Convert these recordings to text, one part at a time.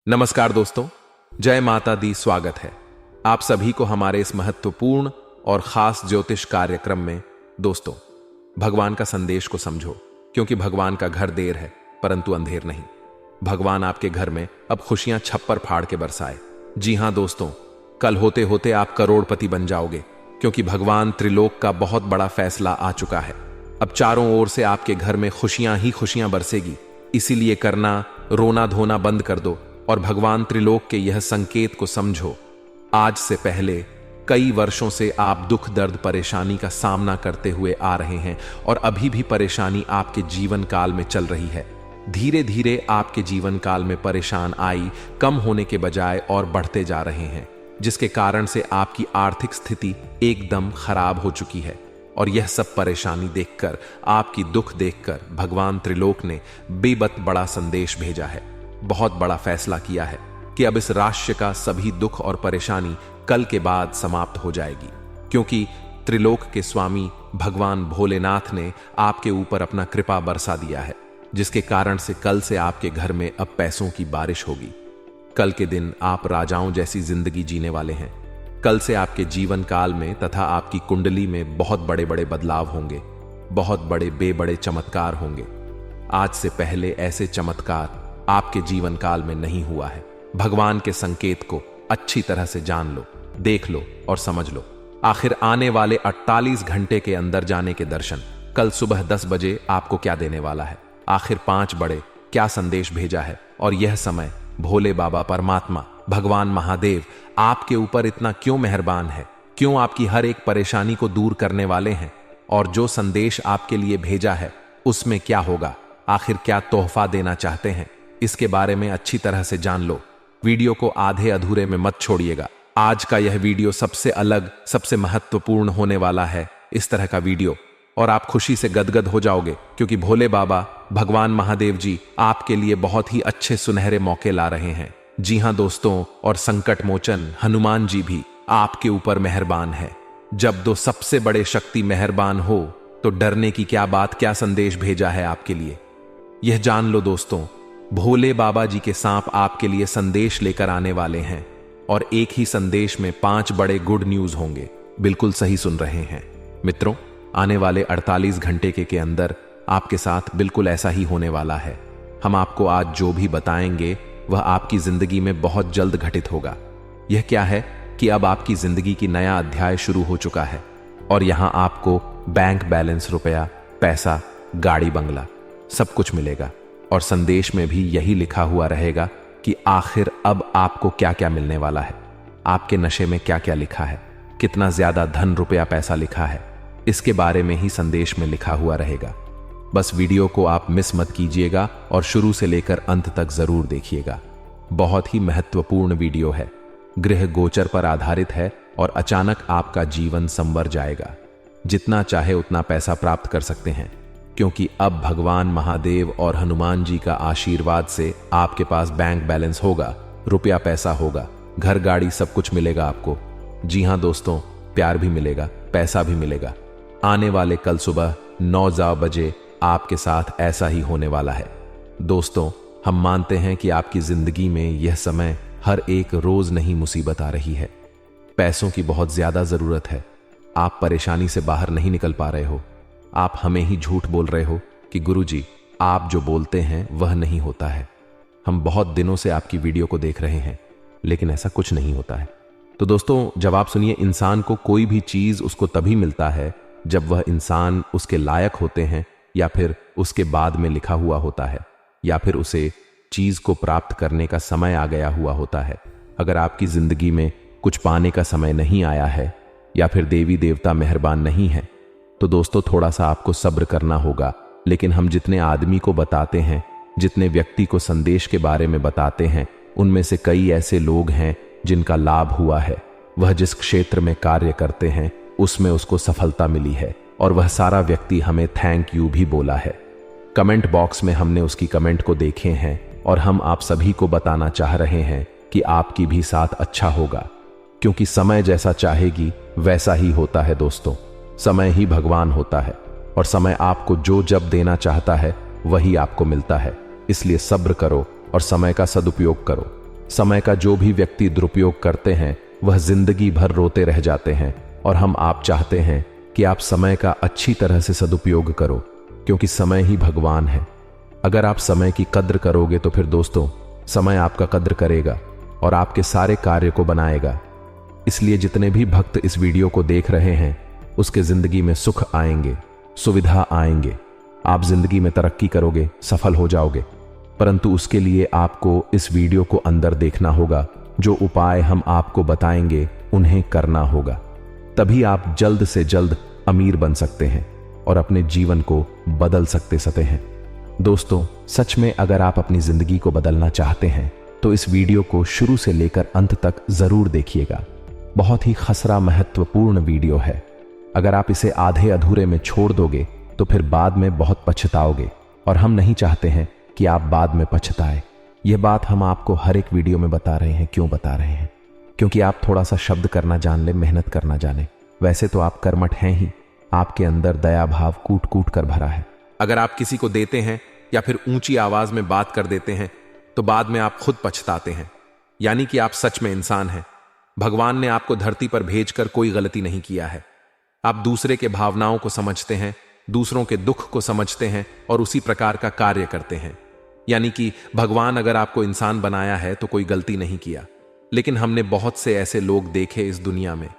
नमस्कार दोस्तों, जय माता दी। स्वागत है आप सभी को हमारे इस महत्वपूर्ण और खास ज्योतिष कार्यक्रम में। दोस्तों, भगवान का संदेश को समझो, क्योंकि भगवान का घर देर है परंतु अंधेर नहीं। भगवान आपके घर में अब खुशियां छप्पर फाड़ के बरसाए। जी हां दोस्तों, कल होते होते आप करोड़पति बन जाओगे, क्योंकि भगवान त्रिलोक का बहुत बड़ा फैसला आ चुका है। अब चारों ओर से आपके घर में खुशियां ही खुशियां बरसेगी। इसीलिए करना रोना धोना बंद कर दो और भगवान त्रिलोक के यह संकेत को समझो। आज से पहले कई वर्षों से आप दुख दर्द परेशानी का सामना करते हुए आ रहे हैं और अभी भी परेशानी आपके जीवन काल में चल रही है। धीरे धीरे आपके जीवन काल में परेशान आई कम होने के बजाय और बढ़ते जा रहे हैं, जिसके कारण से आपकी आर्थिक स्थिति एकदम खराब हो चुकी है। और यह सब परेशानी देखकर, आपकी दुख देखकर भगवान त्रिलोक ने बेबत बड़ा संदेश भेजा है। बहुत बड़ा फैसला किया है कि अब इस राष्ट्र का सभी दुख और परेशानी कल के बाद समाप्त हो जाएगी, क्योंकि त्रिलोक के स्वामी भगवान भोलेनाथ ने आपके ऊपर अपना कृपा बरसा दिया है, जिसके कारण से कल से आपके घर में अब पैसों की बारिश होगी। कल के दिन आप राजाओं जैसी जिंदगी जीने वाले हैं। कल से आपके जीवन काल में तथा आपकी कुंडली में बहुत बड़े बड़े बदलाव होंगे, बहुत बड़े बेबड़े चमत्कार होंगे। आज से पहले ऐसे चमत्कार आपके जीवन काल में नहीं हुआ है। भगवान के संकेत को अच्छी तरह से जान लो, देख लो और समझ लो। आखिर आने वाले 48 घंटे के अंदर जाने के दर्शन कल सुबह 10 बजे आपको क्या देने वाला है। आखिर 5 बड़े क्या संदेश भेजा है, और यह समय भोले बाबा परमात्मा भगवान महादेव आपके ऊपर इतना क्यों मेहरबान है, क्यों आपकी हर एक परेशानी को दूर करने वाले हैं, और जो संदेश आपके लिए भेजा है उसमें क्या होगा, आखिर क्या तोहफा देना चाहते हैं, इसके बारे में अच्छी तरह से जान लो। वीडियो को आधे अधूरे में मत छोड़िएगा। आज का यह वीडियो सबसे अलग, सबसे महत्वपूर्ण होने वाला है, इस तरह का वीडियो, और आप खुशी से गदगद हो जाओगे, क्योंकि भोले बाबा भगवान महादेव जी आपके लिए बहुत ही अच्छे सुनहरे मौके ला रहे हैं। जी हां दोस्तों, और संकट मोचन हनुमान जी भी आपके ऊपर मेहरबान है। जब दो सबसे बड़े शक्ति मेहरबान हो तो डरने की क्या बात। क्या संदेश भेजा है आपके लिए, यह जान लो दोस्तों। भोले बाबा जी के सांप आपके लिए संदेश लेकर आने वाले हैं, और एक ही संदेश में 5 बड़े गुड न्यूज होंगे। बिल्कुल सही सुन रहे हैं मित्रों, आने वाले 48 घंटे के अंदर आपके साथ बिल्कुल ऐसा ही होने वाला है। हम आपको आज जो भी बताएंगे वह आपकी जिंदगी में बहुत जल्द घटित होगा। यह क्या है कि अब आपकी जिंदगी की नया अध्याय शुरू हो चुका है, और यहां आपको बैंक बैलेंस, रुपया, पैसा, गाड़ी, बंगला सब कुछ मिलेगा। और संदेश में भी यही लिखा हुआ रहेगा कि आखिर अब आपको क्या क्या मिलने वाला है, आपके नशे में क्या क्या लिखा है, कितना ज्यादा धन, रुपया, पैसा लिखा है, इसके बारे में ही संदेश में लिखा हुआ रहेगा। बस वीडियो को आप मिस मत कीजिएगा और शुरू से लेकर अंत तक जरूर देखिएगा। बहुत ही महत्वपूर्ण वीडियो है, गृह गोचर पर आधारित है, और अचानक आपका जीवन संवर जाएगा। जितना चाहे उतना पैसा प्राप्त कर सकते हैं, क्योंकि अब भगवान महादेव और हनुमान जी का आशीर्वाद से आपके पास बैंक बैलेंस होगा, रुपया पैसा होगा, घर गाड़ी सब कुछ मिलेगा आपको। जी हां दोस्तों, प्यार भी मिलेगा, पैसा भी मिलेगा। आने वाले कल सुबह 9 बजे आपके साथ ऐसा ही होने वाला है। दोस्तों, हम मानते हैं कि आपकी जिंदगी में यह समय हर एक रोज नहीं मुसीबत आ रही है। पैसों की बहुत ज्यादा जरूरत है। आप परेशानी से बाहर नहीं निकल पा रहे हो। आप हमें ही झूठ बोल रहे हो कि गुरुजी आप जो बोलते हैं वह नहीं होता है। हम बहुत दिनों से आपकी वीडियो को देख रहे हैं, लेकिन ऐसा कुछ नहीं होता है। तो दोस्तों, जवाब सुनिए। इंसान को कोई भी चीज उसको तभी मिलता है जब वह इंसान उसके लायक होते हैं, या फिर उसके बाद में लिखा हुआ होता है, या फिर उसे चीज को प्राप्त करने का समय आ गया हुआ होता है। अगर आपकी जिंदगी में कुछ पाने का समय नहीं आया है, या फिर देवी देवता मेहरबान नहीं है, तो दोस्तों थोड़ा सा आपको सब्र करना होगा। लेकिन हम जितने आदमी को बताते हैं, जितने व्यक्ति को संदेश के बारे में बताते हैं, उनमें से कई ऐसे लोग हैं जिनका लाभ हुआ है। वह जिस क्षेत्र में कार्य करते हैं उसमें उसको सफलता मिली है, और वह सारा व्यक्ति हमें थैंक यू भी बोला है। कमेंट बॉक्स में हमने उसकी कमेंट को देखे हैं, और हम आप सभी को बताना चाह रहे हैं कि आपकी भी साथ अच्छा होगा, क्योंकि समय जैसा चाहेगी वैसा ही होता है दोस्तों। समय ही भगवान होता है, और समय आपको जो जब देना चाहता है वही आपको मिलता है। इसलिए सब्र करो और समय का सदुपयोग करो। समय का जो भी व्यक्ति दुरुपयोग करते हैं वह जिंदगी भर रोते रह जाते हैं, और हम आप चाहते हैं कि आप समय का अच्छी तरह से सदुपयोग करो, क्योंकि समय ही भगवान है। अगर आप समय की कद्र करोगे तो फिर दोस्तों समय आपका कद्र करेगा और आपके सारे कार्य को बनाएगा। इसलिए जितने भी भक्त इस वीडियो को देख रहे हैं उसके जिंदगी में सुख आएंगे, सुविधा आएंगे, आप जिंदगी में तरक्की करोगे, सफल हो जाओगे। परंतु उसके लिए आपको इस वीडियो को अंदर देखना होगा। जो उपाय हम आपको बताएंगे उन्हें करना होगा, तभी आप जल्द से जल्द अमीर बन सकते हैं और अपने जीवन को बदल सकते हैं। दोस्तों सच में अगर आप अपनी जिंदगी को बदलना चाहते हैं तो इस वीडियो को शुरू से लेकर अंत तक जरूर देखिएगा। बहुत ही खसरा महत्वपूर्ण वीडियो है। अगर आप इसे आधे अधूरे में छोड़ दोगे तो फिर बाद में बहुत पछताओगे, और हम नहीं चाहते हैं कि आप बाद में पछताए। यह बात हम आपको हर एक वीडियो में बता रहे हैं। क्यों बता रहे हैं? क्योंकि आप थोड़ा सा शब्द करना जान ले, मेहनत करना जाने। वैसे तो आप कर्मठ हैं ही, आपके अंदर दया भाव कूट कूट कर भरा है। अगर आप किसी को देते हैं या फिर ऊंची आवाज में बात कर देते हैं तो बाद में आप खुद पछताते हैं, यानी कि आप सच में इंसान हैं। भगवान ने आपको धरती पर भेजकर कोई गलती नहीं किया है। आप दूसरे के भावनाओं को समझते हैं, दूसरों के दुख को समझते हैं और उसी प्रकार का कार्य करते हैं। यानी कि भगवान अगर आपको इंसान बनाया है तो कोई गलती नहीं किया। लेकिन हमने बहुत से ऐसे लोग देखे इस दुनिया में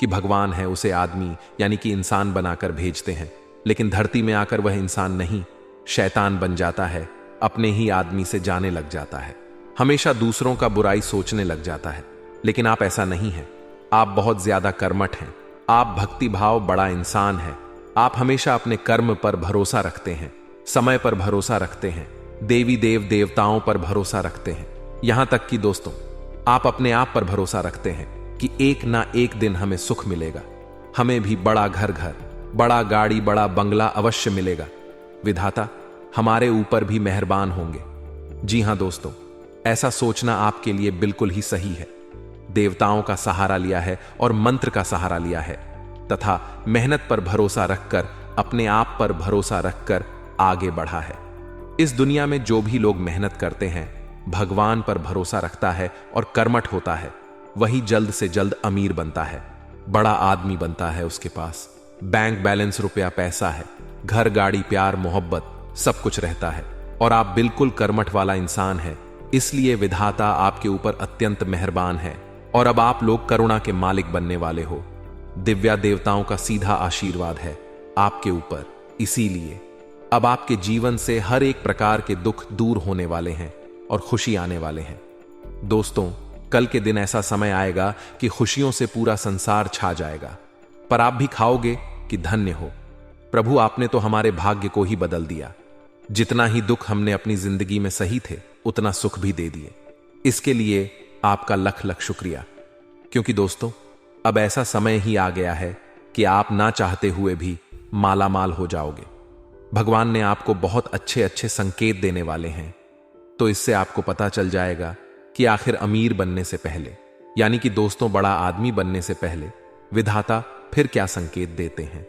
कि भगवान है उसे आदमी यानी कि इंसान बनाकर भेजते हैं, लेकिन धरती में आकर वह इंसान नहीं, शैतान बन जाता है, अपने ही आदमी से जाने लग जाता है, हमेशा दूसरों का बुराई सोचने लग जाता है। लेकिन आप ऐसा नहीं हैं। आप बहुत ज्यादा कर्मठ हैं। आप भक्ति भाव बड़ा इंसान हैं। आप हमेशा अपने कर्म पर भरोसा रखते हैं, समय पर भरोसा रखते हैं, देवी देव देवताओं पर भरोसा रखते हैं। यहां तक कि दोस्तों आप अपने आप पर भरोसा रखते हैं कि एक ना एक दिन हमें सुख मिलेगा, हमें भी बड़ा घर, बड़ा गाड़ी, बड़ा बंगला अवश्य मिलेगा। विधाता हमारे ऊपर भी मेहरबान होंगे। जी हां दोस्तों, ऐसा सोचना आपके लिए बिल्कुल ही सही है। देवताओं का सहारा लिया है और मंत्र का सहारा लिया है तथा मेहनत पर भरोसा रखकर, अपने आप पर भरोसा रखकर आगे बढ़ा है। इस दुनिया में जो भी लोग मेहनत करते हैं, भगवान पर भरोसा रखता है और कर्मठ होता है, वही जल्द से जल्द अमीर बनता है, बड़ा आदमी बनता है। उसके पास बैंक बैलेंस, रुपया पैसा है, घर गाड़ी, प्यार मोहब्बत सब कुछ रहता है, और आप बिल्कुल कर्मठ वाला इंसान है। इसलिए विधाता आपके ऊपर अत्यंत मेहरबान है और अब आप लोग करुणा के मालिक बनने वाले हो। दिव्या देवताओं का सीधा आशीर्वाद है आपके ऊपर। इसीलिए अब आपके जीवन से हर एक प्रकार के दुख दूर होने वाले हैं और खुशी आने वाले हैं। दोस्तों कल के दिन ऐसा समय आएगा कि खुशियों से पूरा संसार छा जाएगा, पर आप भी खाओगे कि धन्य हो, प्रभु आपने तो हमारे भाग्य को ही बदल दिया। जितना ही दुख हमने अपनी जिंदगी में सही थे उतना सुख भी दे दिए। इसके लिए आपका लख लख शुक्रिया। क्योंकि दोस्तों अब ऐसा समय ही आ गया है कि आप ना चाहते हुए भी माला माल हो जाओगे। भगवान ने आपको बहुत अच्छे अच्छे संकेत देने वाले हैं। तो इससे आपको पता चल जाएगा कि आखिर अमीर बनने से पहले, यानी कि दोस्तों बड़ा आदमी बनने से पहले विधाता फिर क्या संकेत देते हैं,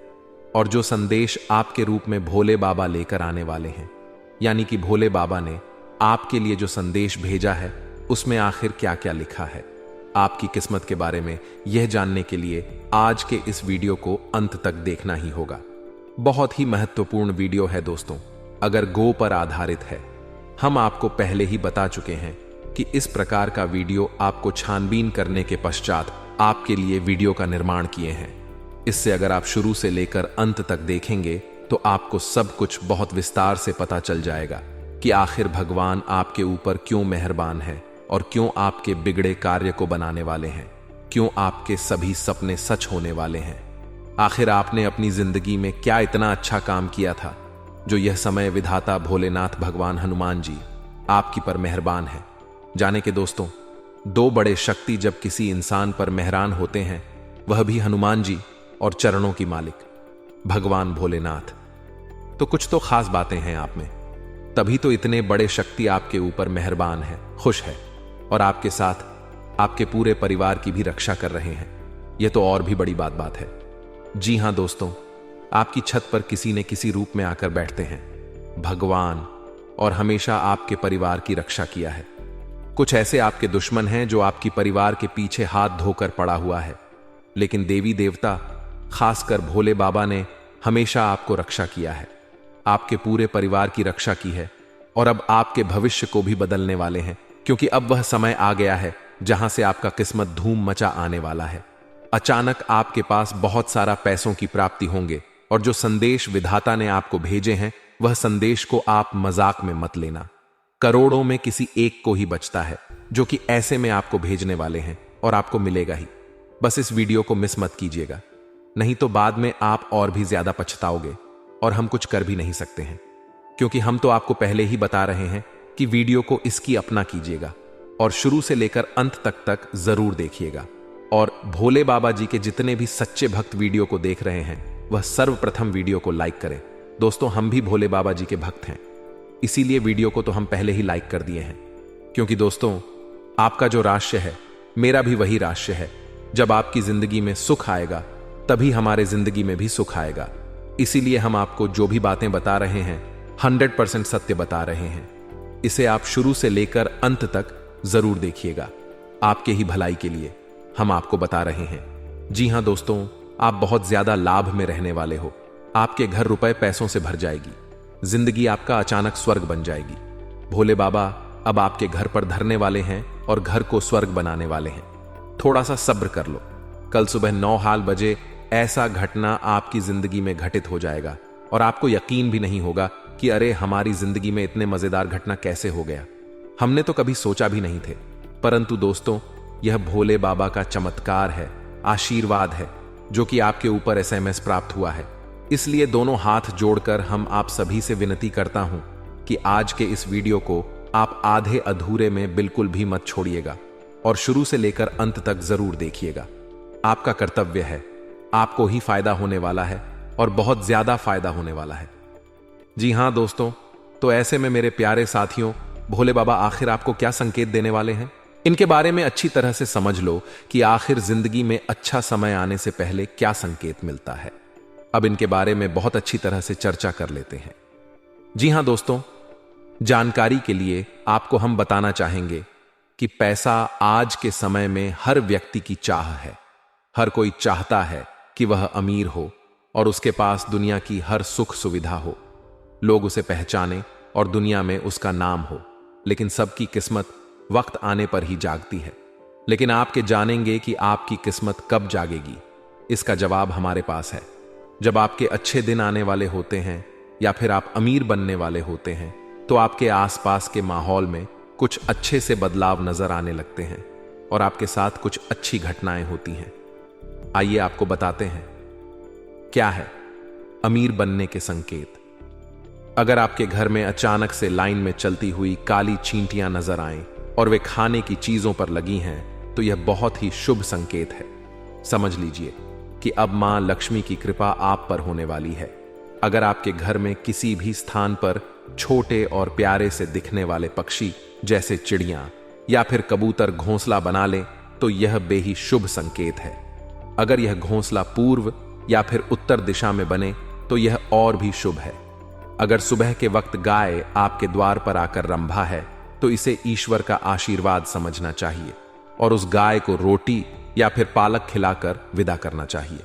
और जो संदेश आपके रूप में भोले बाबा लेकर आने वाले हैं। यानी कि भोले बाबा ने आपके लिए जो संदेश भेजा है उसमें आखिर क्या क्या लिखा है, आपकी किस्मत के बारे में यह जानने के लिए आज के इस वीडियो को अंत तक देखना ही होगा। बहुत ही महत्वपूर्ण वीडियो है दोस्तों। अगर गो पर आधारित है, हम आपको पहले ही बता चुके हैं कि इस प्रकार का वीडियो आपको छानबीन करने के पश्चात आपके लिए वीडियो का निर्माण किए हैं। इससे अगर आप शुरू से लेकर अंत तक देखेंगे तो आपको सब कुछ बहुत विस्तार से पता चल जाएगा कि आखिर भगवान आपके ऊपर क्यों मेहरबान है और क्यों आपके बिगड़े कार्य को बनाने वाले हैं, क्यों आपके सभी सपने सच होने वाले हैं। आखिर आपने अपनी जिंदगी में क्या इतना अच्छा काम किया था जो यह समय विधाता भोलेनाथ भगवान हनुमान जी आपकी पर मेहरबान है। जाने के दोस्तों, दो बड़े शक्ति जब किसी इंसान पर मेहरान होते हैं, वह भी हनुमान जी और चरणों की मालिक भगवान भोलेनाथ। तो कुछ तो खास बातें हैं आप में, तभी तो इतने बड़े शक्ति आपके ऊपर मेहरबान है, खुश है और आपके साथ आपके पूरे परिवार की भी रक्षा कर रहे हैं। यह तो और भी बड़ी बात है। जी हां दोस्तों, आपकी छत पर किसी ने किसी रूप में आकर बैठते हैं भगवान, और हमेशा आपके परिवार की रक्षा किया है। कुछ ऐसे आपके दुश्मन हैं जो आपकी परिवार के पीछे हाथ धोकर पड़ा हुआ है, लेकिन देवी देवता, खासकर भोले बाबा ने हमेशा आपको रक्षा किया है, आपके पूरे परिवार की रक्षा की है और अब आपके भविष्य को भी बदलने वाले हैं, क्योंकि अब वह समय आ गया है जहां से आपका किस्मत धूम मचा आने वाला है। अचानक आपके पास बहुत सारा पैसों की प्राप्ति होंगे और जो संदेश विधाता ने आपको भेजे हैं वह संदेश को आप मजाक में मत लेना। करोड़ों में किसी एक को ही बचता है जो कि ऐसे में आपको भेजने वाले हैं और आपको मिलेगा ही। बस इस वीडियो को मिस मत कीजिएगा, नहीं तो बाद में आप और भी ज्यादा पछताओगे और हम कुछ कर भी नहीं सकते हैं, क्योंकि हम तो आपको पहले ही बता रहे हैं कि वीडियो को इसकी अपना कीजिएगा और शुरू से लेकर अंत तक जरूर देखिएगा। और भोले बाबा जी के जितने भी सच्चे भक्त वीडियो को देख रहे हैं वह सर्वप्रथम वीडियो को लाइक करें। दोस्तों, हम भी भोले बाबा जी के भक्त हैं, इसीलिए वीडियो को तो हम पहले ही लाइक कर दिए हैं, क्योंकि दोस्तों आपका जो राशि है मेरा भी वही राशि है। जब आपकी जिंदगी में सुख आएगा तभी हमारे जिंदगी में भी सुख आएगा। इसीलिए हम आपको जो भी बातें बता रहे हैं 100% सत्य बता रहे हैं। इसे आप शुरू से लेकर अंत तक जरूर देखिएगा, आपके ही भलाई के लिए हम आपको बता रहे हैं। जी हां दोस्तों, आप बहुत ज्यादा लाभ में रहने वाले हो। आपके घर रुपए पैसों से भर जाएगी, जिंदगी आपका अचानक स्वर्ग बन जाएगी। भोले बाबा अब आपके घर पर धरने वाले हैं और घर को स्वर्ग बनाने वाले हैं। थोड़ा सा सब्र कर लो, कल सुबह 9 बजे ऐसा घटना आपकी जिंदगी में घटित हो जाएगा और आपको यकीन भी नहीं होगा कि अरे हमारी जिंदगी में इतने मजेदार घटना कैसे हो गया, हमने तो कभी सोचा भी नहीं थे। परंतु दोस्तों, यह भोले बाबा का चमत्कार है, आशीर्वाद है, जो कि आपके ऊपर SMS प्राप्त हुआ है। इसलिए दोनों हाथ जोड़कर हम आप सभी से विनती करता हूं कि आज के इस वीडियो को आप आधे अधूरे में बिल्कुल भी मत छोड़िएगा और शुरू से लेकर अंत तक जरूर देखिएगा। आपका कर्तव्य है, आपको ही फायदा होने वाला है और बहुत ज्यादा फायदा होने वाला है। जी हां दोस्तों, तो ऐसे में मेरे प्यारे साथियों, भोले बाबा आखिर आपको क्या संकेत देने वाले हैं, इनके बारे में अच्छी तरह से समझ लो कि आखिर जिंदगी में अच्छा समय आने से पहले क्या संकेत मिलता है। अब इनके बारे में बहुत अच्छी तरह से चर्चा कर लेते हैं। जी हां दोस्तों, जानकारी के लिए आपको हम बताना चाहेंगे कि पैसा आज के समय में हर व्यक्ति की चाह है। हर कोई चाहता है कि वह अमीर हो और उसके पास दुनिया की हर सुख सुविधा हो, लोग उसे पहचाने और दुनिया में उसका नाम हो। लेकिन सबकी किस्मत वक्त आने पर ही जागती है। लेकिन आपके जानेंगे कि आपकी किस्मत कब जागेगी, इसका जवाब हमारे पास है। जब आपके अच्छे दिन आने वाले होते हैं या फिर आप अमीर बनने वाले होते हैं तो आपके आसपास के माहौल में कुछ अच्छे से बदलाव नजर आने लगते हैं और आपके साथ कुछ अच्छी घटनाएं होती हैं। आइए आपको बताते हैं क्या है अमीर बनने के संकेत। अगर आपके घर में अचानक से लाइन में चलती हुई काली चींटियां नजर आएं और वे खाने की चीजों पर लगी हैं तो यह बहुत ही शुभ संकेत है। समझ लीजिए कि अब मां लक्ष्मी की कृपा आप पर होने वाली है। अगर आपके घर में किसी भी स्थान पर छोटे और प्यारे से दिखने वाले पक्षी जैसे चिड़ियां या फिर कबूतर घोंसला बना ले तो यह बेही शुभ संकेत है। अगर यह घोंसला पूर्व या फिर उत्तर दिशा में बने तो यह और भी शुभ है। अगर सुबह के वक्त गाय आपके द्वार पर आकर रंभा है तो इसे ईश्वर का आशीर्वाद समझना चाहिए और उस गाय को रोटी या फिर पालक खिलाकर विदा करना चाहिए।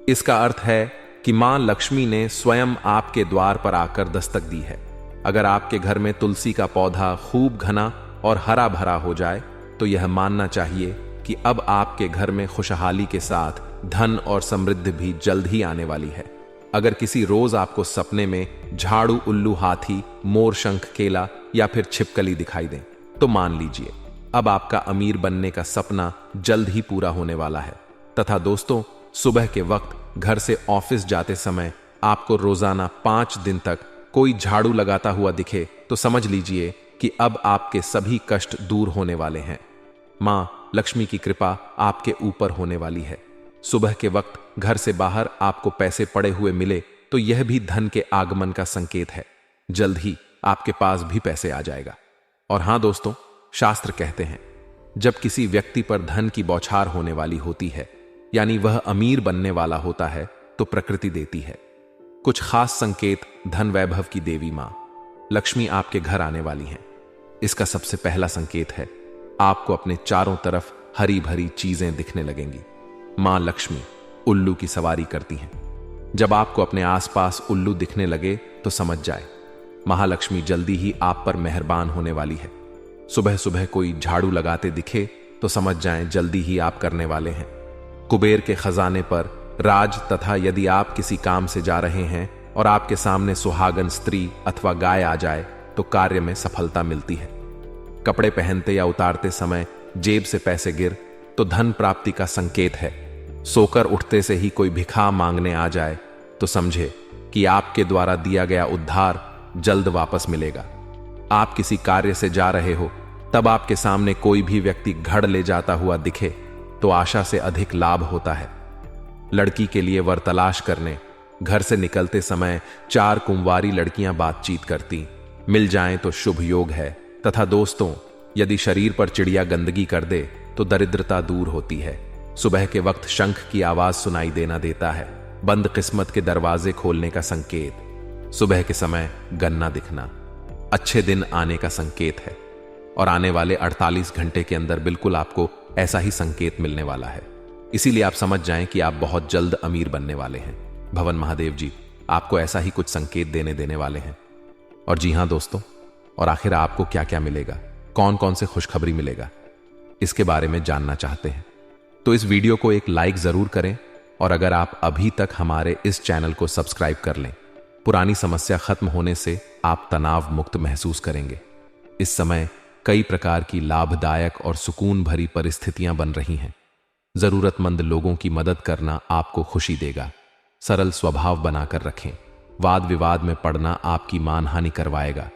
इसका अर्थ है कि मां लक्ष्मी ने स्वयं आपके द्वार पर आकर दस्तक दी है। अगर आपके घर में तुलसी का पौधा खूब घना और हरा भरा हो जाए तो यह मानना चाहिए कि अब आपके घर में खुशहाली के साथ धन और समृद्धि भी जल्द ही आने वाली है। अगर किसी रोज आपको सपने में झाड़ू, उल्लू, हाथी, मोर, शंख, केला या फिर छिपकली दिखाई दें तो मान लीजिए अब आपका अमीर बनने का सपना जल्द ही पूरा होने वाला है। तथा दोस्तों, सुबह के वक्त घर से ऑफिस जाते समय आपको रोजाना 5 दिन तक कोई झाड़ू लगाता हुआ दिखे तो समझ लीजिए कि अब आपके सभी कष्ट दूर होने वाले हैं। मां लक्ष्मी की कृपा आपके ऊपर होने वाली है। सुबह के वक्त घर से बाहर आपको पैसे पड़े हुए मिले तो यह भी धन के आगमन का संकेत है। जल्द ही आपके पास भी पैसे आ जाएगा। और हां दोस्तों, शास्त्र कहते हैं जब किसी व्यक्ति पर धन की बौछार होने वाली होती है, यानी वह अमीर बनने वाला होता है, तो प्रकृति देती है कुछ खास संकेत। धन वैभव की देवी मां लक्ष्मी आपके घर आने वाली हैं। इसका सबसे पहला संकेत है आपको अपने चारों तरफ हरी भरी चीजें दिखने लगेंगी। मां लक्ष्मी उल्लू की सवारी करती हैं। जब आपको अपने आसपास उल्लू दिखने लगे तो समझ जाए महालक्ष्मी जल्दी ही आप पर मेहरबान होने वाली है। सुबह सुबह कोई झाड़ू लगाते दिखे तो समझ जाएं जल्दी ही आप करने वाले हैं। कुबेर के खजाने पर राज, तथा यदि आप किसी काम से जा रहे हैं और आपके सामने सुहागन स्त्री अथवा गाय आ जाए तो कार्य में सफलता मिलती है। कपड़े पहनते या उतारते समय जेब से पैसे गिर तो धन प्राप्ति का संकेत है। सोकर उठते से ही कोई भिखा मांगने आ जाए तो समझे कि आपके द्वारा दिया गया उद्धार जल्द वापस मिलेगा। आप किसी कार्य से जा रहे हो, तब आपके सामने कोई भी व्यक्ति घड़ ले जाता हुआ दिखे तो आशा से अधिक लाभ होता है। लड़की के लिए वर तलाश करने घर से निकलते समय 4 कुंवारी लड़कियां बातचीत करती मिल जाएं तो शुभ योग है। तथा दोस्तों, यदि शरीर पर चिड़िया गंदगी कर दे तो दरिद्रता दूर होती है। सुबह के वक्त शंख की आवाज सुनाई देना देता है, बंद किस्मत के दरवाजे खोलने का संकेत। सुबह के समय गन्ना दिखना अच्छे दिन आने का संकेत है और आने वाले 48 घंटे के अंदर बिल्कुल आपको ऐसा ही संकेत मिलने वाला है। इसीलिए आप समझ जाएं कि आप बहुत जल्द अमीर बनने वाले हैं। भवन महादेव जी आपको ऐसा ही कुछ संकेत देने वाले हैं। और जी हां दोस्तों, और आखिर आपको क्या क्या मिलेगा, कौन कौन से खुशखबरी मिलेगा, इसके बारे में जानना चाहते हैं तो इस वीडियो को एक लाइक जरूर करें। और अगर आप अभी तक हमारे इस चैनल को सब्सक्राइब कर लें, पुरानी समस्या खत्म होने से आप तनाव मुक्त महसूस करेंगे। इस समय कई प्रकार की लाभदायक और सुकून भरी परिस्थितियां बन रही हैं। जरूरतमंद लोगों की मदद करना आपको खुशी देगा। सरल स्वभाव बनाकर रखें। वाद विवाद में पड़ना आपकी मानहानि करवाएगा।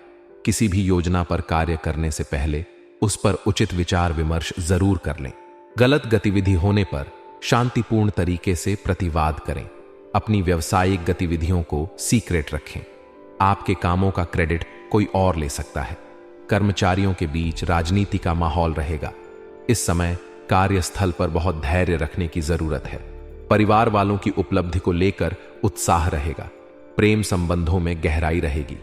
किसी भी योजना पर कार्य करने से पहले उस पर उचित विचार विमर्श जरूर कर लें। गलत गतिविधि होने पर शांतिपूर्ण तरीके से प्रतिवाद करें। अपनी व्यावसायिक गतिविधियों को सीक्रेट रखें। आपके कामों का क्रेडिट कोई और ले सकता है। कर्मचारियों के बीच राजनीति का माहौल रहेगा। इस समय कार्यस्थल पर बहुत धैर्य रखने की जरूरत है। परिवार वालों की उपलब्धि को लेकर उत्साह रहेगा। प्रेम संबंधों में गहराई रहेगी।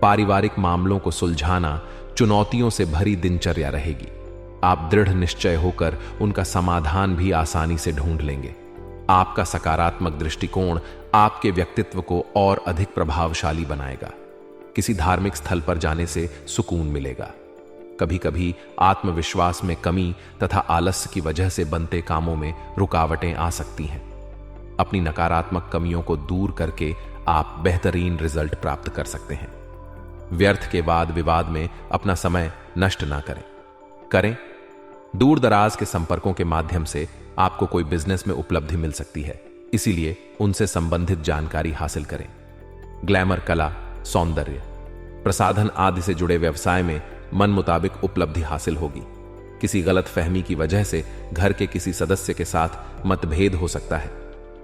पारिवारिक मामलों को सुलझाना चुनौतियों से भरी दिनचर्या रहेगी। आप दृढ़ निश्चय होकर उनका समाधान भी आसानी से ढूंढ लेंगे। आपका सकारात्मक दृष्टिकोण आपके व्यक्तित्व को और अधिक प्रभावशाली बनाएगा। किसी धार्मिक स्थल पर जाने से सुकून मिलेगा। कभी कभी आत्मविश्वास में कमी तथा आलस्य की वजह से बनते कामों में रुकावटें आ सकती हैं। अपनी नकारात्मक कमियों को दूर करके आप बेहतरीन रिजल्ट प्राप्त कर सकते हैं। व्यर्थ के वाद विवाद में अपना समय नष्ट ना करें। दूर दराज के संपर्कों के माध्यम से आपको कोई बिजनेस में उपलब्धि मिल सकती है, इसीलिए उनसे संबंधित जानकारी हासिल करें। ग्लैमर, कला, सौंदर्य, प्रसाधन आदि से जुड़े व्यवसाय में मन मुताबिक उपलब्धि हासिल होगी। किसी गलत फहमी की वजह से घर के किसी सदस्य के साथ मतभेद हो सकता है।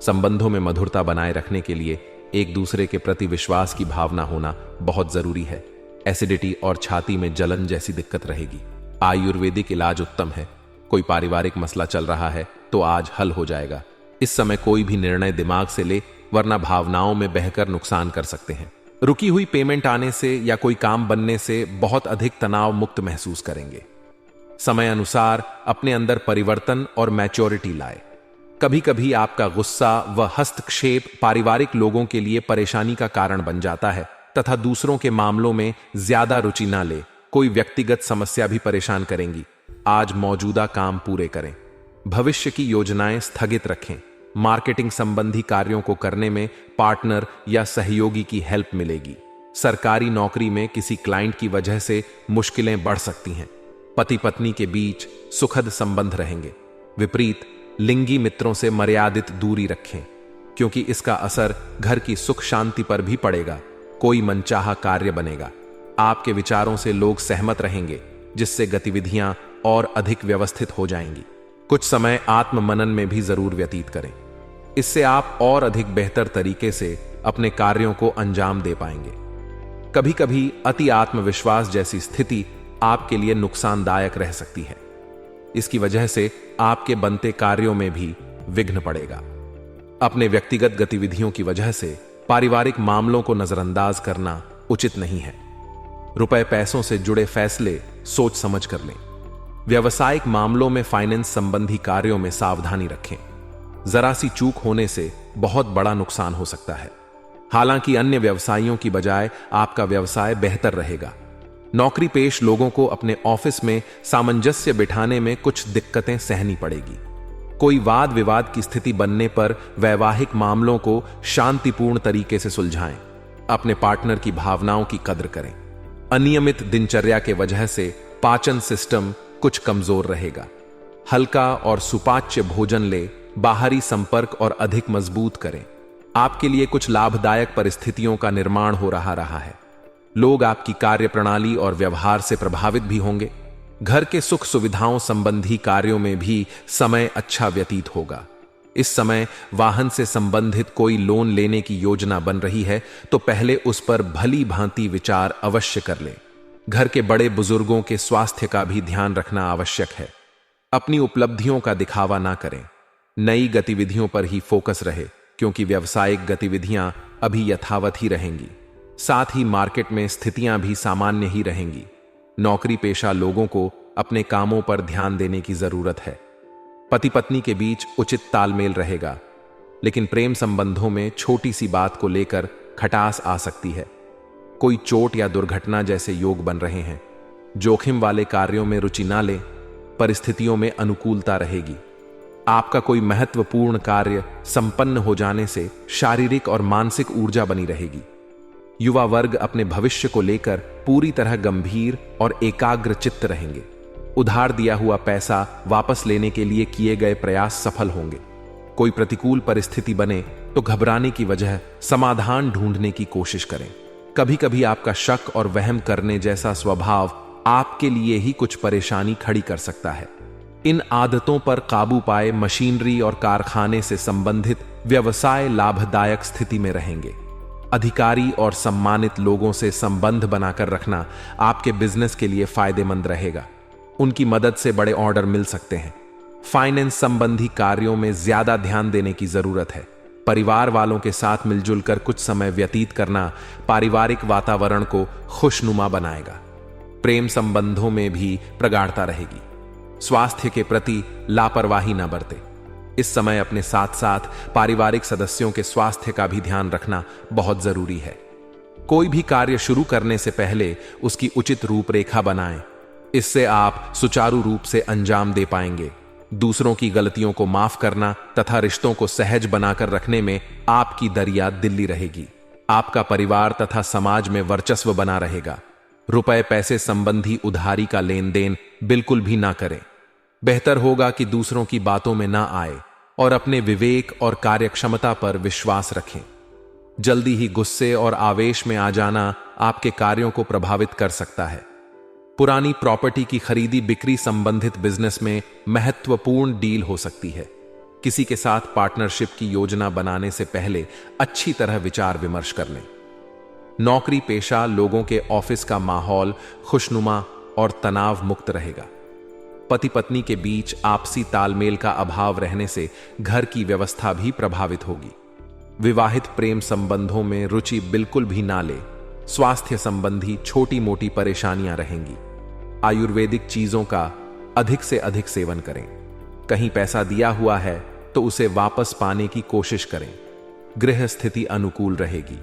संबंधों में मधुरता बनाए रखने के लिए एक दूसरे के प्रति विश्वास की भावना होना बहुत जरूरी है। एसिडिटी और छाती में जलन जैसी दिक्कत रहेगी। आयुर्वेदिक इलाज उत्तम है। कोई पारिवारिक मसला चल रहा है तो आज हल हो जाएगा। इस समय कोई भी निर्णय दिमाग से ले, वरना भावनाओं में बहकर नुकसान कर सकते हैं। रुकी हुई पेमेंट आने से या कोई काम बनने से बहुत अधिक तनाव मुक्त महसूस करेंगे। समय अनुसार अपने अंदर परिवर्तन और मैच्योरिटी लाए। कभी कभी आपका गुस्सा व हस्तक्षेप पारिवारिक लोगों के लिए परेशानी का कारण बन जाता है तथा दूसरों के मामलों में ज्यादा रुचि ना ले। कोई व्यक्तिगत समस्या भी परेशान करेंगी। आज मौजूदा काम पूरे करें। भविष्य की योजनाएं स्थगित रखें। मार्केटिंग संबंधी कार्यों को करने में पार्टनर या सहयोगी की हेल्प मिलेगी। सरकारी नौकरी में किसी क्लाइंट की वजह से मुश्किलें बढ़ सकती हैं। पति पत्नी के बीच सुखद संबंध रहेंगे। विपरीत लिंगी मित्रों से मर्यादित दूरी रखें, क्योंकि इसका असर घर की सुख शांति पर भी पड़ेगा। कोई मनचाहा कार्य बनेगा। आपके विचारों से लोग सहमत रहेंगे, जिससे गतिविधियां और अधिक व्यवस्थित हो जाएंगी। कुछ समय आत्म मनन में भी जरूर व्यतीत करें। इससे आप और अधिक बेहतर तरीके से अपने कार्यों को अंजाम दे पाएंगे। कभी कभी अति आत्मविश्वास जैसी स्थिति आपके लिए नुकसानदायक रह सकती है। इसकी वजह से आपके बनते कार्यों में भी विघ्न पड़ेगा। अपने व्यक्तिगत गतिविधियों की वजह से पारिवारिक मामलों को नजरअंदाज करना उचित नहीं है। रुपए पैसों से जुड़े फैसले सोच समझ कर लें। व्यवसायिक मामलों में फाइनेंस संबंधी कार्यों में सावधानी रखें। जरा सी चूक होने से बहुत बड़ा नुकसान हो सकता है। हालांकि अन्य व्यवसायियों की बजाय आपका व्यवसाय बेहतर रहेगा। नौकरी पेश लोगों को अपने ऑफिस में सामंजस्य बिठाने में कुछ दिक्कतें सहनी पड़ेगी। कोई वाद विवाद की स्थिति बनने पर वैवाहिक मामलों को शांतिपूर्ण तरीके से सुलझाएं। अपने पार्टनर की भावनाओं की कद्र करें। अनियमित दिनचर्या के वजह से पाचन सिस्टम कुछ कमजोर रहेगा। हल्का और सुपाच्य भोजन ले, बाहरी संपर्क और अधिक मजबूत करें। आपके लिए कुछ लाभदायक परिस्थितियों का निर्माण हो रहा है। लोग आपकी कार्यप्रणाली और व्यवहार से प्रभावित भी होंगे। घर के सुख सुविधाओं संबंधी कार्यों में भी समय अच्छा व्यतीत होगा। इस समय वाहन से संबंधित कोई लोन लेने की योजना बन रही है तो पहले उस पर भली भांति विचार अवश्य कर लें। घर के बड़े बुजुर्गों के स्वास्थ्य का भी ध्यान रखना आवश्यक है। अपनी उपलब्धियों का दिखावा ना करें। नई गतिविधियों पर ही फोकस रहे, क्योंकि व्यावसायिक गतिविधियां अभी यथावत ही रहेंगी। साथ ही मार्केट में स्थितियां भी सामान्य ही रहेंगी। नौकरी पेशा लोगों को अपने कामों पर ध्यान देने की जरूरत है। पति पत्नी के बीच उचित तालमेल रहेगा, लेकिन प्रेम संबंधों में छोटी सी बात को लेकर खटास आ सकती है। कोई चोट या दुर्घटना जैसे योग बन रहे हैं। जोखिम वाले कार्यों में रुचि ना लें। परिस्थितियों में अनुकूलता रहेगी। आपका कोई महत्वपूर्ण कार्य संपन्न हो जाने से शारीरिक और मानसिक ऊर्जा बनी रहेगी। युवा वर्ग अपने भविष्य को लेकर पूरी तरह गंभीर और एकाग्र चित्त रहेंगे। उधार दिया हुआ पैसा वापस लेने के लिए किए गए प्रयास सफल होंगे। कोई प्रतिकूल परिस्थिति बने तो घबराने की वजह समाधान ढूंढने की कोशिश करें। कभी कभी आपका शक और वहम करने जैसा स्वभाव आपके लिए ही कुछ परेशानी खड़ी कर सकता है। इन आदतों पर काबू पाए मशीनरी और कारखाने से संबंधित व्यवसाय लाभदायक स्थिति में रहेंगे। अधिकारी और सम्मानित लोगों से संबंध बनाकर रखना आपके बिजनेस के लिए फायदेमंद रहेगा। उनकी मदद से बड़े ऑर्डर मिल सकते हैं। फाइनेंस संबंधी कार्यों में ज्यादा ध्यान देने की जरूरत है। परिवार वालों के साथ मिलजुल कर कुछ समय व्यतीत करना पारिवारिक वातावरण को खुशनुमा बनाएगा। प्रेम संबंधों में भी प्रगाढ़ता रहेगी। स्वास्थ्य के प्रति लापरवाही न बरतें। इस समय अपने साथ साथ पारिवारिक सदस्यों के स्वास्थ्य का भी ध्यान रखना बहुत जरूरी है। कोई भी कार्य शुरू करने से पहले उसकी उचित रूपरेखा बनाएं। इससे आप सुचारू रूप से अंजाम दे पाएंगे। दूसरों की गलतियों को माफ करना तथा रिश्तों को सहज बनाकर रखने में आपकी दरिया दिल्ली रहेगी। आपका परिवार तथा समाज में वर्चस्व बना रहेगा। रुपए पैसे संबंधी उधारी का लेन देन बिल्कुल भी ना करें। बेहतर होगा कि दूसरों की बातों में ना आए और अपने विवेक और कार्यक्षमता पर विश्वास रखें। जल्दी ही गुस्से और आवेश में आ जाना आपके कार्यों को प्रभावित कर सकता है। पुरानी प्रॉपर्टी की खरीदी बिक्री संबंधित बिजनेस में महत्वपूर्ण डील हो सकती है। किसी के साथ पार्टनरशिप की योजना बनाने से पहले अच्छी तरह विचार विमर्श कर लें। नौकरी पेशा लोगों के ऑफिस का माहौल खुशनुमा और तनाव मुक्त रहेगा। पति पत्नी के बीच आपसी तालमेल का अभाव रहने से घर की व्यवस्था भी प्रभावित होगी। विवाहित प्रेम संबंधों में रुचि बिल्कुल भी ना ले। स्वास्थ्य संबंधी छोटी मोटी परेशानियां रहेंगी। आयुर्वेदिक चीजों का अधिक से अधिक सेवन करें। कहीं पैसा दिया हुआ है तो उसे वापस पाने की कोशिश करें। गृह स्थिति अनुकूल रहेगी।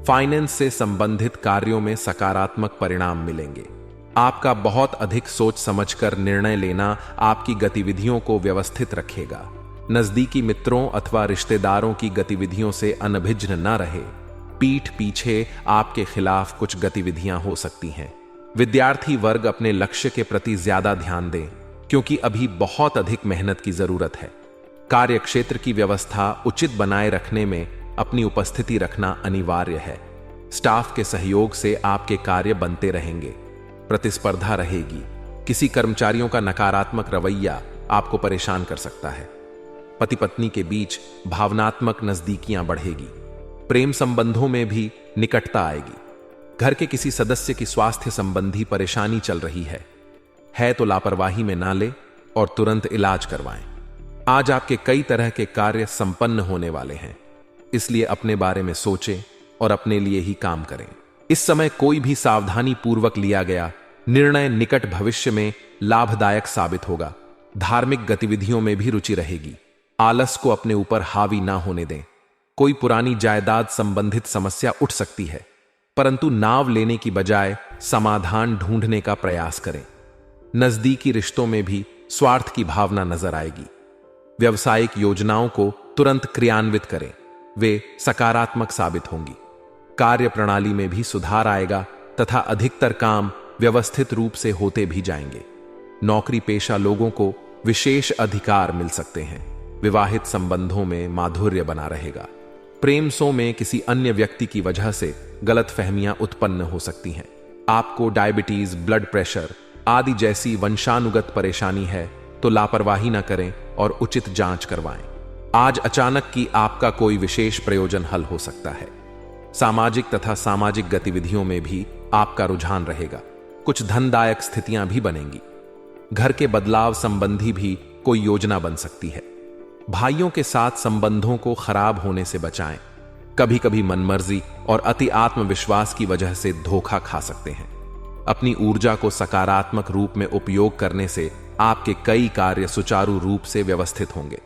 फाइनेंस से संबंधित कार्यों में सकारात्मक परिणाम मिलेंगे। आपका बहुत अधिक सोच समझकर निर्णय लेना आपकी गतिविधियों को व्यवस्थित रखेगा। नजदीकी मित्रों अथवा रिश्तेदारों की गतिविधियों से अनभिज्ञ न रहे। पीठ पीछे आपके खिलाफ कुछ गतिविधियां हो सकती हैं। विद्यार्थी वर्ग अपने लक्ष्य के प्रति ज्यादा ध्यान दें, क्योंकि अभी बहुत अधिक मेहनत की जरूरत है। कार्य क्षेत्र की व्यवस्था उचित बनाए रखने में अपनी उपस्थिति रखना अनिवार्य है। स्टाफ के सहयोग से आपके कार्य बनते रहेंगे। प्रतिस्पर्धा रहेगी। किसी कर्मचारियों का नकारात्मक रवैया आपको परेशान कर सकता है। पति पत्नी के बीच भावनात्मक नजदीकियां बढ़ेगी। प्रेम संबंधों में भी निकटता आएगी। घर के किसी सदस्य की स्वास्थ्य संबंधी परेशानी चल रही है तो लापरवाही में ना ले और तुरंत इलाज करवाएं। आज आपके कई तरह के कार्य संपन्न होने वाले हैं, इसलिए अपने बारे में सोचें और अपने लिए ही काम करें। इस समय कोई भी सावधानी पूर्वक लिया गया निर्णय निकट भविष्य में लाभदायक साबित होगा। धार्मिक गतिविधियों में भी रुचि रहेगी। आलस को अपने ऊपर हावी ना होने दें। कोई पुरानी जायदाद संबंधित समस्या उठ सकती है, परंतु नाव लेने की बजाय समाधान ढूंढने का प्रयास करें। नजदीकी रिश्तों में भी स्वार्थ की भावना नजर आएगी। व्यावसायिक योजनाओं को तुरंत क्रियान्वित करें, वे सकारात्मक साबित होंगी। कार्य प्रणाली में भी सुधार आएगा तथा अधिकतर काम व्यवस्थित रूप से होते भी जाएंगे। नौकरी पेशा लोगों को विशेष अधिकार मिल सकते हैं। विवाहित संबंधों में माधुर्य बना रहेगा। प्रेम सो में किसी अन्य व्यक्ति की वजह से गलतफहमियां उत्पन्न हो सकती हैं। आपको डायबिटीज, ब्लड प्रेशर आदि जैसी वंशानुगत परेशानी है तो लापरवाही न करें और उचित जांच करवाएं। आज अचानक की आपका कोई विशेष प्रयोजन हल हो सकता है। सामाजिक तथा सामाजिक गतिविधियों में भी आपका रुझान रहेगा। कुछ धनदायक स्थितियां भी बनेंगी। घर के बदलाव संबंधी भी कोई योजना बन सकती है। भाइयों के साथ संबंधों को खराब होने से बचाएं। कभी कभी मनमर्जी और अति आत्मविश्वास की वजह से धोखा खा सकते हैं। अपनी ऊर्जा को सकारात्मक रूप में उपयोग करने से आपके कई कार्य सुचारू रूप से व्यवस्थित होंगे।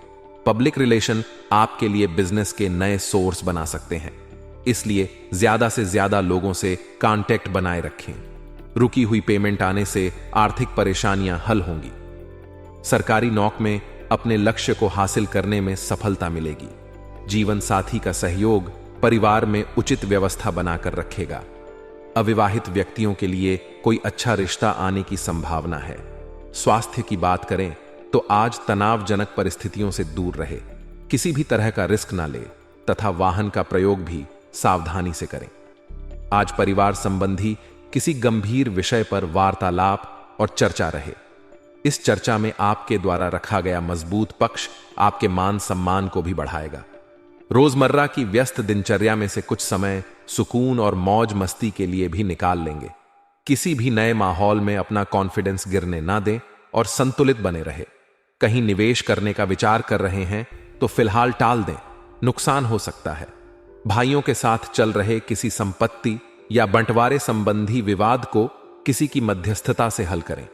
पब्लिक रिलेशन आपके लिए बिजनेस के नए सोर्स बना सकते हैं, इसलिए ज्यादा से ज्यादा लोगों से कांटेक्ट बनाए रखें। रुकी हुई पेमेंट आने से आर्थिक परेशानियां हल होंगी। सरकारी नौकरी में अपने लक्ष्य को हासिल करने में सफलता मिलेगी। जीवन साथी का सहयोग परिवार में उचित व्यवस्था बनाकर रखेगा। अविवाहित व्यक्तियों के लिए कोई अच्छा रिश्ता आने की संभावना है। स्वास्थ्य की बात करें तो आज तनावजनक परिस्थितियों से दूर रहे। किसी भी तरह का रिस्क ना ले तथा वाहन का प्रयोग भी सावधानी से करें। आज परिवार संबंधी किसी गंभीर विषय पर वार्तालाप और चर्चा रहे। इस चर्चा में आपके द्वारा रखा गया मजबूत पक्ष आपके मान सम्मान को भी बढ़ाएगा। रोजमर्रा की व्यस्त दिनचर्या में से कुछ समय सुकून और मौज मस्ती के लिए भी निकाल लेंगे। किसी भी नए माहौल में अपना कॉन्फिडेंस गिरने ना दें और संतुलित बने रहे। कहीं निवेश करने का विचार कर रहे हैं तो फिलहाल टाल दें, नुकसान हो सकता है। भाइयों के साथ चल रहे किसी संपत्ति या बंटवारे संबंधी विवाद को किसी की मध्यस्थता से हल करें।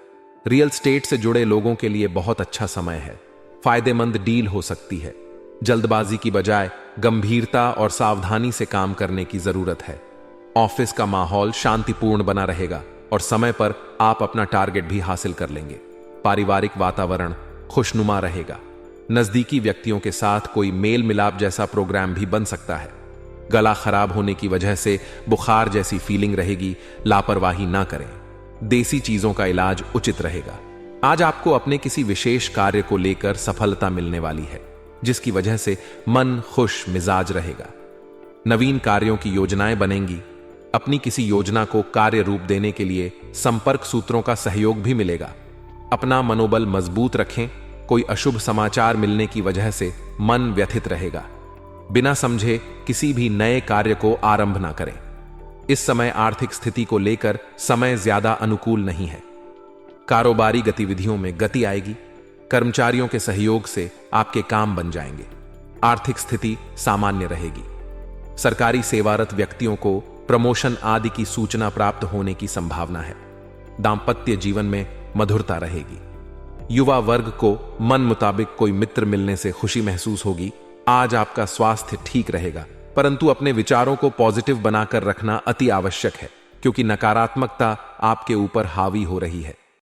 रियल स्टेट से जुड़े लोगों के लिए बहुत अच्छा समय है। फायदेमंद डील हो सकती है। जल्दबाजी की बजाय गंभीरता और सावधानी से काम करने की जरूरत है। ऑफिस का माहौल शांतिपूर्ण बना रहेगा और समय पर आप अपना टारगेट भी हासिल कर लेंगे। पारिवारिक वातावरण खुशनुमा रहेगा। नजदीकी व्यक्तियों के साथ कोई मेल मिलाप जैसा प्रोग्राम भी बन सकता है। गला खराब होने की वजह से बुखार जैसी फीलिंग रहेगी, लापरवाही ना करें। देसी चीजों का इलाज उचित रहेगा। आज आपको अपने किसी विशेष कार्य को लेकर सफलता मिलने वाली है, जिसकी वजह से मन खुश मिजाज रहेगा। नवीन कार्यों की योजनाएं बनेंगी। अपनी किसी योजना को कार्य रूप देने के लिए संपर्क सूत्रों का सहयोग भी मिलेगा। अपना मनोबल मजबूत रखें। कोई अशुभ समाचार मिलने की वजह से मन व्यथित रहेगा। बिना समझे किसी भी नए कार्य को आरंभ ना करें। इस समय आर्थिक स्थिति को लेकर समय ज्यादा अनुकूल नहीं है। कारोबारी गतिविधियों में गति आएगी। कर्मचारियों के सहयोग से आपके काम बन जाएंगे। आर्थिक स्थिति सामान्य रहेगी। सरकारी सेवारत व्यक्तियों को प्रमोशन आदि की सूचना प्राप्त होने की संभावना है। दांपत्य जीवन में मधुरता रहेगी। युवा वर्ग को मन मुताबिक कोई मित्र मिलने से खुशी महसूस होगी। आज आपका स्वास्थ्य ठीक रहेगा, परंतु अपने विचारों को पॉजिटिव बनाकर रखना अति आवश्यक है, क्योंकि नकारात्मकता आपके ऊपर हावी हो रही है।